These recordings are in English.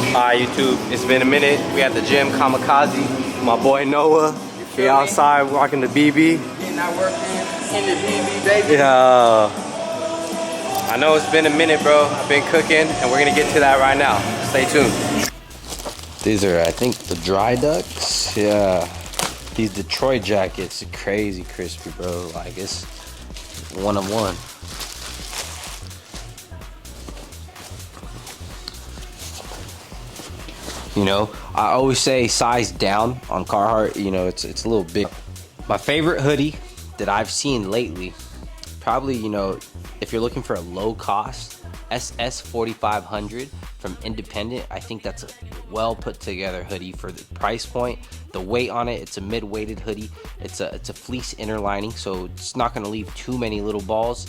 Alright, YouTube, it's been a minute. We at the gym, Kamikaze. My boy Noah. We outside walking the BB. Getting that work in the BB, baby. Yeah. I know it's been a minute, bro. I've been cooking, and we're gonna get to that right now. Stay tuned. These are, I think, the dry ducks. Yeah. These Detroit jackets are crazy crispy, bro. Like, it's one of one. You know, I always say size down on Carhartt. You know, it's a little big. My favorite hoodie that I've seen lately, probably, you know, if you're looking for a low cost, SS 4500 from Independent. I think that's a well put together hoodie for the price point. The weight on it, it's a mid-weighted hoodie. It's a fleece inner lining, so it's not going to leave too many little balls,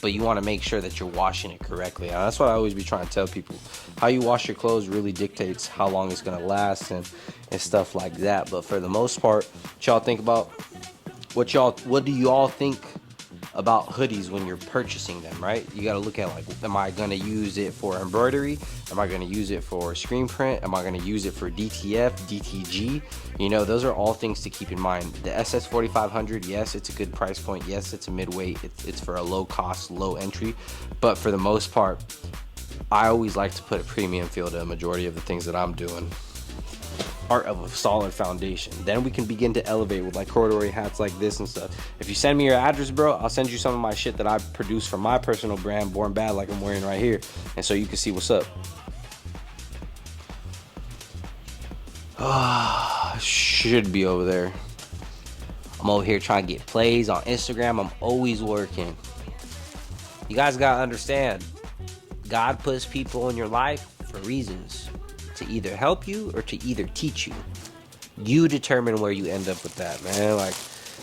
but you want to make sure that you're washing it correctly. And that's what I always be trying to tell people. How you wash your clothes really dictates how long it's going to last and stuff like that. But for the most part, what y'all think about, what do you all think about hoodies when you're purchasing them, right? You got to look at, like, am I going to use it for embroidery? Am I going to use it for screen print? Am I going to use it for DTF, DTG? You know, those are all things to keep in mind. The SS 4500, yes, it's a good price point. Yes, it's a mid-weight. It's for a low cost, low entry. But for the most part, I always like to put a premium feel to a majority of the things that I'm doing. Part of a solid foundation. Then we can begin to elevate with like corduroy hats like this and stuff. If you send me your address, bro, I'll send you some of my shit that I produce for my personal brand, Born Bad, like I'm wearing right here, and so you can see what's up. Should be over there. I'm over here trying to get plays on Instagram. I'm always working. You guys gotta understand, God puts people in your life for reasons. To either help you or to either teach you. You determine where you end up with that, man. Like,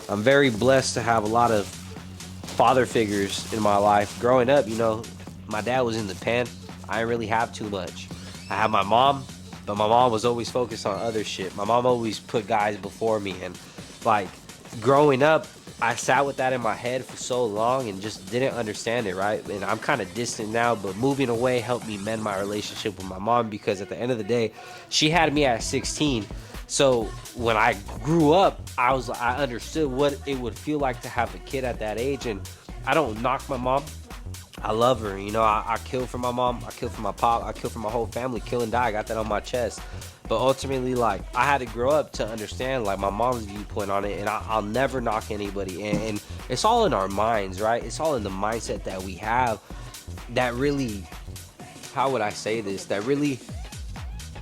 I'm very blessed to have a lot of father figures in my life. Growing up, you know, my dad was in the pen. I didn't really have too much. I have my mom, but my mom was always focused on other shit. My mom always put guys before me, and like, growing up, I sat with that in my head for so long and just didn't understand it, right? And I'm kind of distant now, but moving away helped me mend my relationship with my mom, because at the end of the day, she had me at 16. So when I grew up, I understood what it would feel like to have a kid at that age. And I don't knock my mom. I love her. You know, I kill for my mom. I kill for my pop. I kill for my whole family. Kill and die. I got that on my chest. But ultimately, like, I had to grow up to understand, like, my mom's viewpoint on it. And I'll never knock anybody. And it's all in our minds, right? It's all in the mindset that we have that really, how would I say this? That really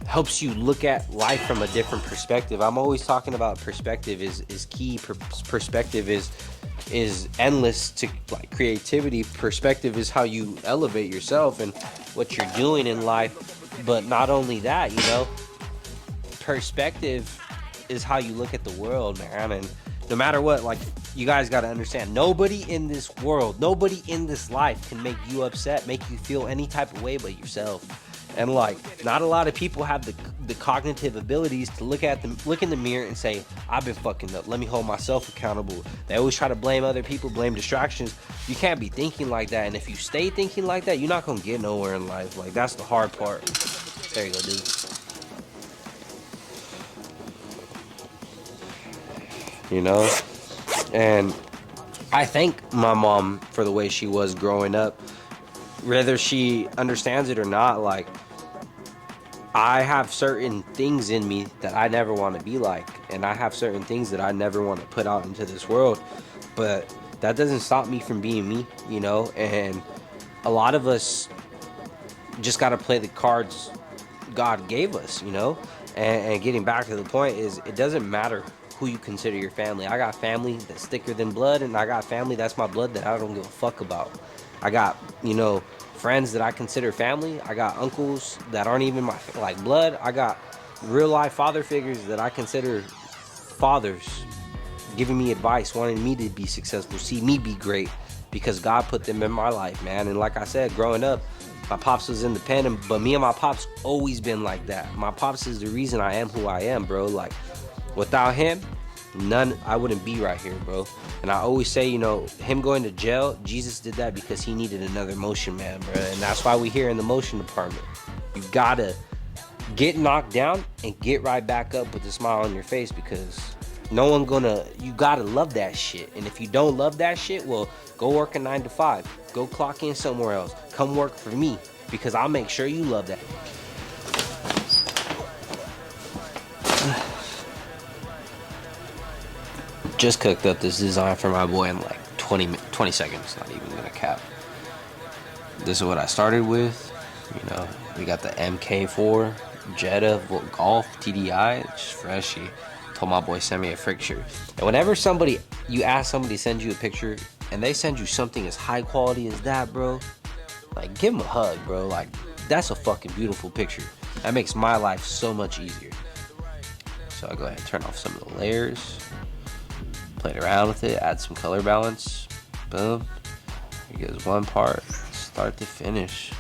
helps you look at life from a different perspective. I'm always talking about perspective is key. Perspective is endless to, like, creativity. Perspective is how you elevate yourself and what you're doing in life. But not only that, you know, perspective is how you look at the world, man. And no matter what, like, you guys got to understand, nobody in this world, nobody in this life can make you upset, make you feel any type of way but yourself. And, like, not a lot of people have the cognitive abilities to look in the mirror and say, I've been fucking up, let me hold myself accountable. They always try to blame other people, blame distractions. You can't be thinking like that. And if you stay thinking like that, you're not gonna get nowhere in life. Like, that's the hard part. There you go, dude. You know? And I thank my mom for the way she was growing up. Whether she understands it or not, like, I have certain things in me that I never want to be like, and I have certain things that I never want to put out into this world, but that doesn't stop me from being me, you know. And a lot of us just got to play the cards God gave us, you know. And getting back to the point is, it doesn't matter who you consider your family. I got family that's thicker than blood, and I got family that's my blood that I don't give a fuck about. I got, you know, friends that I consider family. I got uncles that aren't even my, like, blood. I got real life father figures that I consider fathers, giving me advice, wanting me to be successful, see me be great, because God put them in my life, man. And like I said, growing up, my pops was independent, but me and my pops always been like that. My pops is the reason I am who I am, bro. Like, without him, I wouldn't be right here, bro. And I always say, you know, him going to jail, Jesus did that because he needed another motion man, bro. And that's why we here in the motion department. You gotta Get knocked down and get right back up with a smile on your face, because no one gonna, you gotta love that shit. And if you don't love that shit, well, go work a 9 to 5. Go clock in somewhere else. Come work for me, because I'll make sure you love that. Just cooked up this design for my boy in like 20 seconds, not even gonna cap. This is what I started with. You know, we got the MK4 Jetta Golf TDI, just freshy. Told my boy send me a picture. And whenever you ask somebody to send you a picture and they send you something as high quality as that, bro, like, give them a hug, bro. Like, that's a fucking beautiful picture. That makes my life so much easier. So I go ahead and turn off some of the layers. Play around with it, add some color balance. Boom. Here goes one part, start to finish.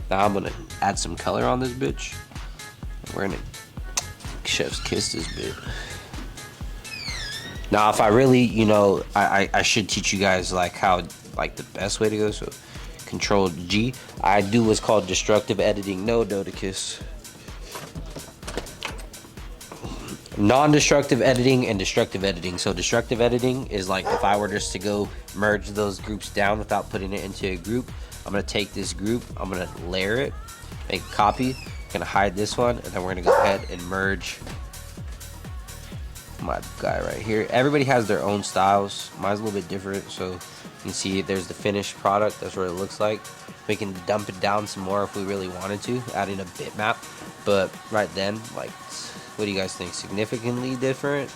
Now I'm gonna add some color on this bitch. We're gonna chef's kiss this bit. Now, if I really, you know, I should teach you guys like how, like the best way to go. So Control G. I do what's called destructive editing. No, Dodicus. Non-destructive editing and destructive editing. So destructive editing is like if I were just to go merge those groups down without putting it into a group. I'm gonna take this group, I'm gonna layer it, make a copy, I'm gonna hide this one, and then we're gonna go ahead and merge my guy right here. Everybody has their own styles. Mine's a little bit different, so you can see there's the finished product. That's what it looks like. We can dump it down some more if we really wanted to, adding a bitmap. But right then, like, what do you guys think? Significantly different?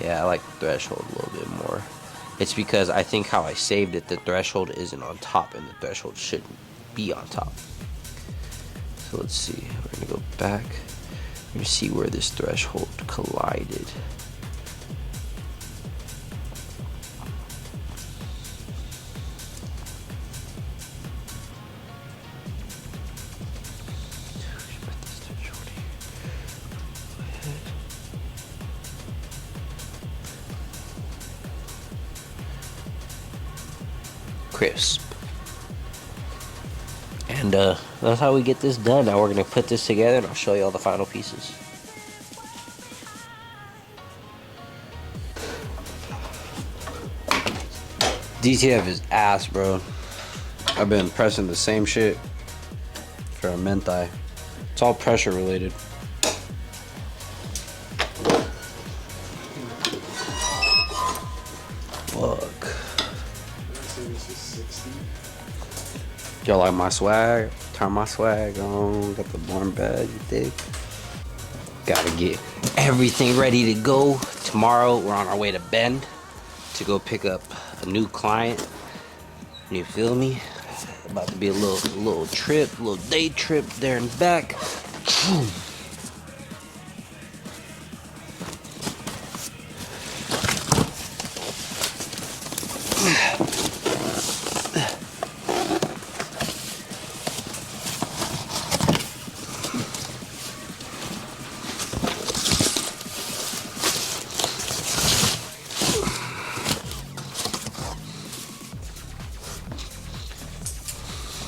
Yeah, I like the threshold a little bit more. It's because I think how I saved it, the threshold isn't on top, and the threshold shouldn't be on top. So let's see. We're gonna go back. We're gonna see where this threshold collided. Crisp. And that's how we get this done. Now we're gonna put this together and I'll show you all the final pieces. DTF is ass, bro. I've been pressing the same shit for a menthai. It's all pressure related. Fuck. Y'all like my swag? Turn my swag on. Got the warm bag, you dig? Gotta get everything ready to go. Tomorrow we're on our way to Bend to go pick up a new client. You feel me? About to be a little trip, a little day trip there and back.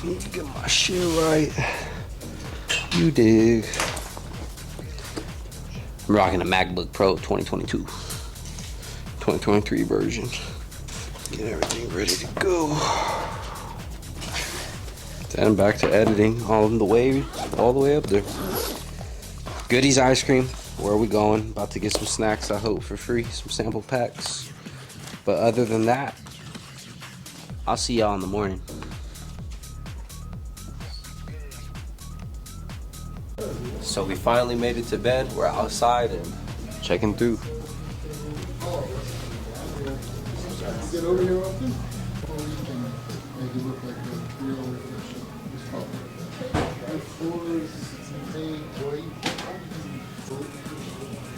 Need to get my shit right. You dig. I'm rocking a MacBook Pro 2022. 2023 version. Get everything ready to go. Then back to editing all the way up there. Goodies ice cream. Where are we going? About to get some snacks, I hope, for free. Some sample packs. But other than that, I'll see y'all in the morning. So we finally made it to Bend. We're outside and checking through. Get over here often? Or you can make it look like a real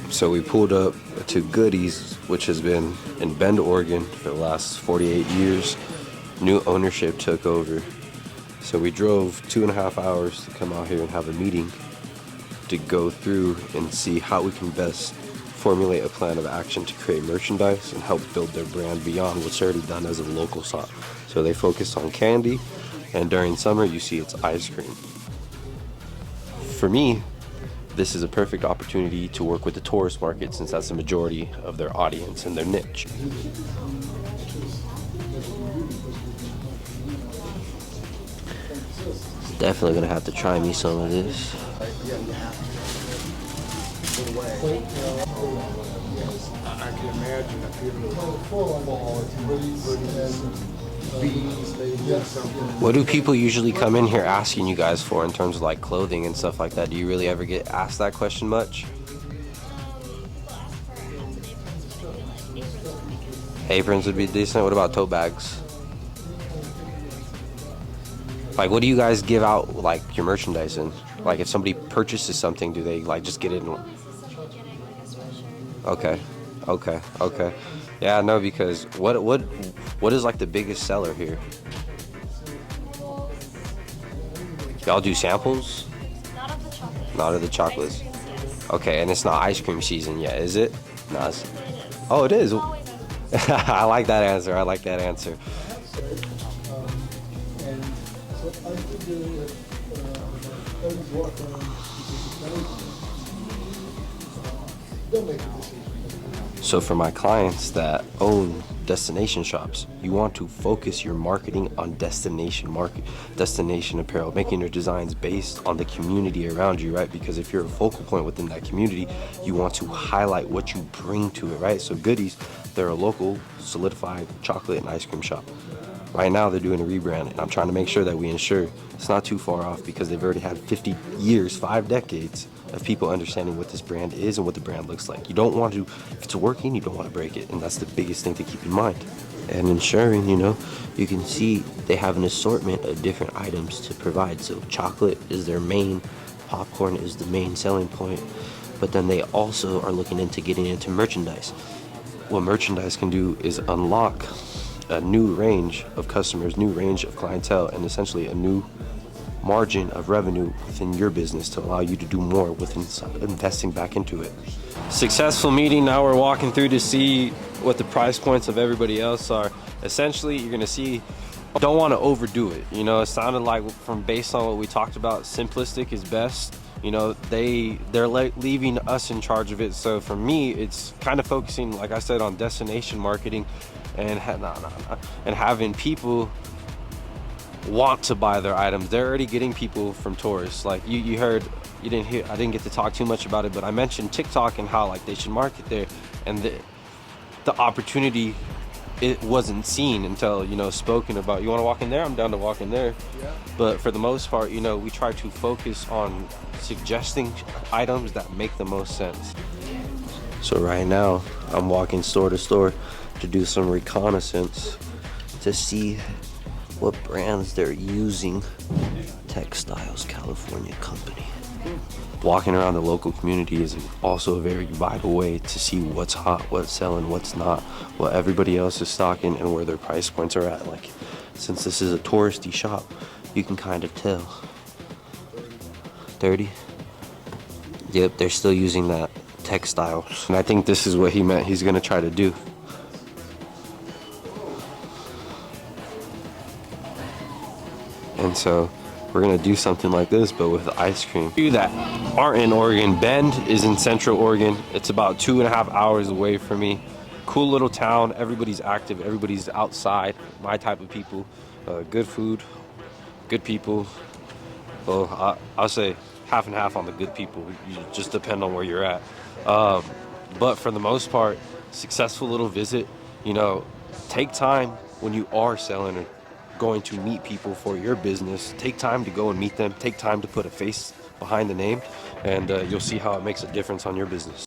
So we pulled up to Goodies, which has been in Bend, Oregon for the last 48 years. New ownership took over. So we drove 2.5 hours to come out here and have a meeting to go through and see how we can best formulate a plan of action to create merchandise and help build their brand beyond what's already done as a local shop. So they focus on candy, and during summer you see it's ice cream. for me, this is a perfect opportunity to work with the tourist market since that's the majority of their audience and their niche. Definitely gonna have to try me some of this. I can imagine a something. What do people usually come in here asking you guys for in terms of like clothing and stuff like that? Do you really ever get asked that question much? Aprons would be decent. What about tote bags? Like, what do you guys give out, like, your merchandise in? Like, if somebody purchases something, do they, like, just get it in? Okay, okay, okay. Yeah, no, because what is, like, the biggest seller here? Y'all do samples? Not of the chocolates. Not of the chocolates. Ice creams, yes. Okay, and it's not ice cream season yet, is it? No, it's, It is. oh, it is. Always is. I like that answer. I like that answer. And so I figure if I was walking around, they'll make a decision. So for my clients that own destination shops, you want to focus your marketing on destination apparel, making your designs based on the community around you, right? Because if you're a focal point within that community, you want to highlight what you bring to it, right? So Goodies, they're a local solidified chocolate and ice cream shop. Right now they're doing a rebrand, and I'm trying to make sure that we ensure it's not too far off because they've already had 50 years, 5 decades of people understanding what this brand is and what the brand looks like. You don't want to, if it's working, you don't want to break it, and that's the biggest thing to keep in mind. And ensuring, you know, you can see they have an assortment of different items to provide. So chocolate is their main, popcorn is the main selling point, but then they also are looking into getting into merchandise. What merchandise can do is unlock a new range of customers, new range of clientele, and essentially a new margin of revenue within your business to allow you to do more with investing back into it. Successful meeting. Now we're walking through to see what the price points of everybody else are. Essentially, you're gonna see, don't want to overdo it. You know, it sounded like from based on what we talked about, simplistic is best. You know, they're leaving us in charge of it. So for me, it's kind of focusing, like I said, on destination marketing and having people want to buy their items. They're already getting people from tourists. Like you heard, you didn't hear, I didn't get to talk too much about it, but I mentioned TikTok and how like they should market there, and the opportunity, it wasn't seen until, you know, spoken about. You want to walk in there? I'm down to walk in there. Yeah. But for the most part, you know, we try to focus on suggesting items that make the most sense. So right now, I'm walking store to store to do some reconnaissance to see what brands they're using. Textiles California company. Walking around the local community is also a very vital way to see what's hot, what's selling, what's not, what everybody else is stocking, and where their price points are at. Like, since this is a touristy shop, you can kind of tell. 30? Yep, they're still using that textiles. And I think this is what he meant he's gonna try to do. And so we're gonna do something like this, but with ice cream. You that aren't in Oregon, Bend is in Central Oregon. It's about 2.5 hours away from me. Cool little town. Everybody's active. Everybody's outside. My type of people. Good food, good people. Well, I'll say half and half on the good people. You just depend on where you're at. But for the most part, successful little visit. You know, take time when you are selling or going to meet people for your business. Take time to go and meet them. Take time to put a face behind the name, and you'll see how it makes a difference on your business.